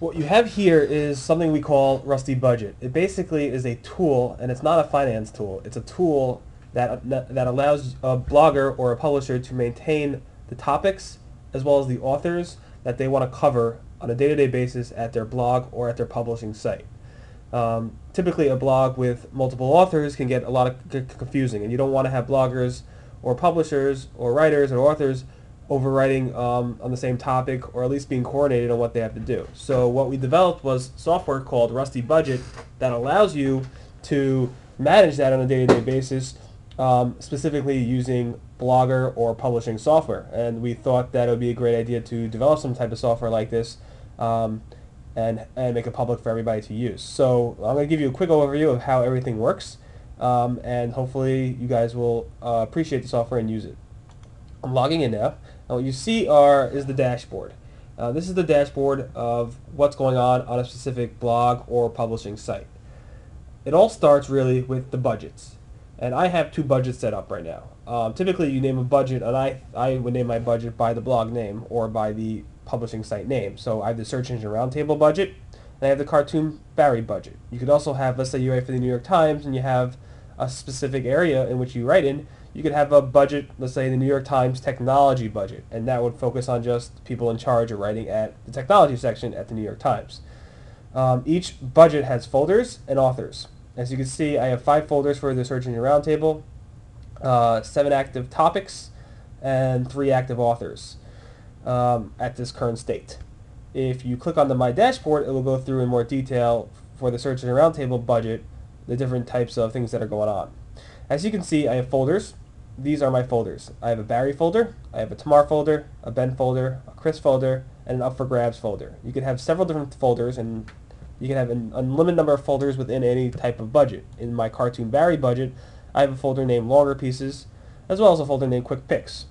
What you have here is something we call RustyBudget. It basically is a tool, and it's not a finance tool. It's a tool that allows a blogger or a publisher to maintain the topics as well as the authors that they want to cover on a day-to-day basis at their blog or at their publishing site. Typically, a blog with multiple authors can get a lot of confusing, and you don't want to have bloggers or publishers or writers or authors overwriting on the same topic, or at least being coordinated on what they have to do. So what we developed was software called RustyBudget that allows you to manage that on a day-to-day basis, specifically using Blogger or publishing software. And we thought that it would be a great idea to develop some type of software like this and make it public for everybody to use. So I'm going to give you a quick overview of how everything works, and hopefully you guys will appreciate the software and use it. I'm logging in now, and what you see is the dashboard. This is the dashboard of what's going on a specific blog or publishing site. It all starts really with the budgets, and I have two budgets set up right now. Typically you name a budget, and I would name my budget by the blog name or by the publishing site name. So I have the Search Engine Roundtable budget, and I have the Cartoon Barry budget. You could also have, let's say you write for the New York Times and you have a specific area in which you write in, you could have a budget, let's say the New York Times technology budget, and that would focus on just people in charge of writing at the technology section at the New York Times. Each budget has folders and authors. As you can see, I have 5 folders for the Search Engine Roundtable, 7 active topics, and 3 active authors at this current state. If you click on My Dashboard, it will go through in more detail for the Search Engine Roundtable budget, the different types of things that are going on. As you can see, I have folders. These are my folders. I have a Barry folder, I have a Tamar folder, a Ben folder, a Chris folder, and an Up for Grabs folder. You can have several different folders, and you can have an unlimited number of folders within any type of budget. In my Cartoon Barry budget, I have a folder named Longer Pieces, as well as a folder named Quick Picks.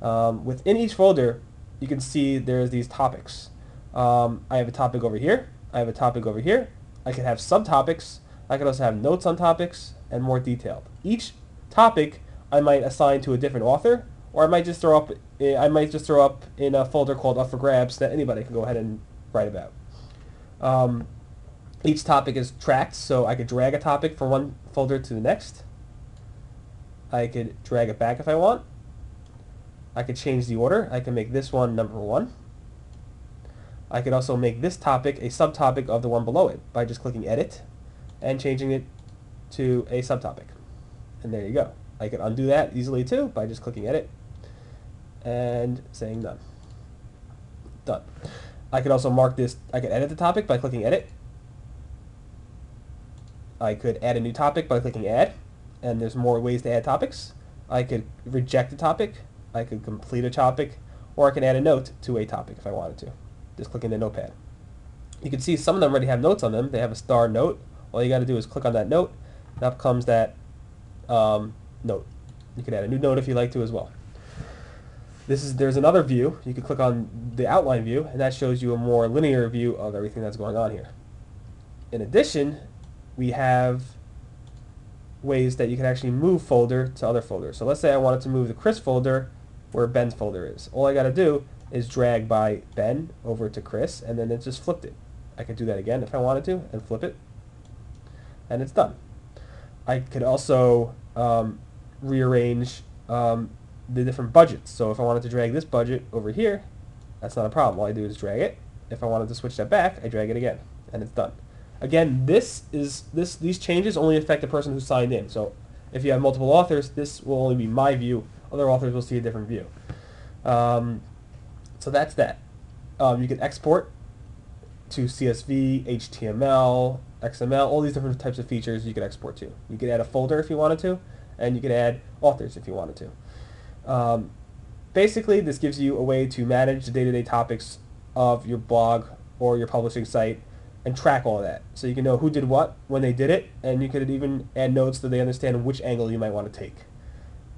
Within each folder, you can see there's these topics. I have a topic over here, I have a topic over here, I could have subtopics, I could also have notes on topics, and more detailed. Each topic I might assign to a different author, or I might just throw up in a folder called Up for Grabs that anybody can go ahead and write about. Each topic is tracked, so I could drag a topic from one folder to the next. I could drag it back if I want. I could change the order. I can make this one number 1. I could also make this topic a subtopic of the one below it by just clicking Edit and changing it to a subtopic. And there you go. I could undo that easily too by just clicking Edit and saying Done. Done. I could also mark this, I could edit the topic by clicking Edit. I could add a new topic by clicking Add, and there's more ways to add topics. I could reject a topic, I could complete a topic, or I can add a note to a topic if I wanted to. Just clicking the notepad. You can see some of them already have notes on them. They have a star note. All you got to do is click on that note, and up comes that note. You can add a new note if you like to as well. There's another view. You can click on the outline view, and that shows you a more linear view of everything that's going on here. In addition, we have ways that you can actually move folder to other folders. So let's say I wanted to move the Chris folder where Ben's folder is. All I got to do is drag by Ben over to Chris, and then it just flipped it. I could do that again if I wanted to, and flip it, and it's done. I could also rearrange the different budgets. So if I wanted to drag this budget over here, that's not a problem. All I do is drag it. If I wanted to switch that back, I drag it again, and it's done. Again, these changes only affect the person who signed in. So if you have multiple authors, this will only be my view. Other authors will see a different view. So that's that. You can export to CSV, HTML, XML, all these different types of features you can export to. You could add a folder if you wanted to, and you could add authors if you wanted to. Basically, this gives you a way to manage the day-to-day topics of your blog or your publishing site and track all of that. So you can know who did what, when they did it, and you could even add notes so they understand which angle you might want to take.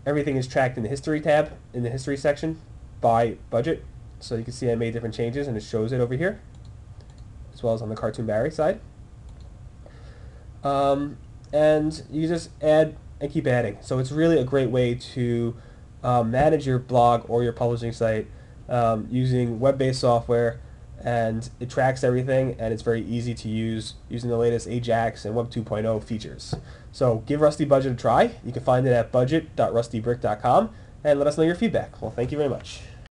Everything is tracked in the History tab, in the History section, by budget. So you can see I made different changes, and it shows it over here, as well as on the Cartoon Barry side. And you just add and keep adding. So it's really a great way to manage your blog or your publishing site using web-based software and it tracks everything, and it's very easy to use using the latest Ajax and Web 2.0 features. So give RustyBudget a try. You can find it at budget.rustybrick.com, and let us know your feedback. Well, thank you very much.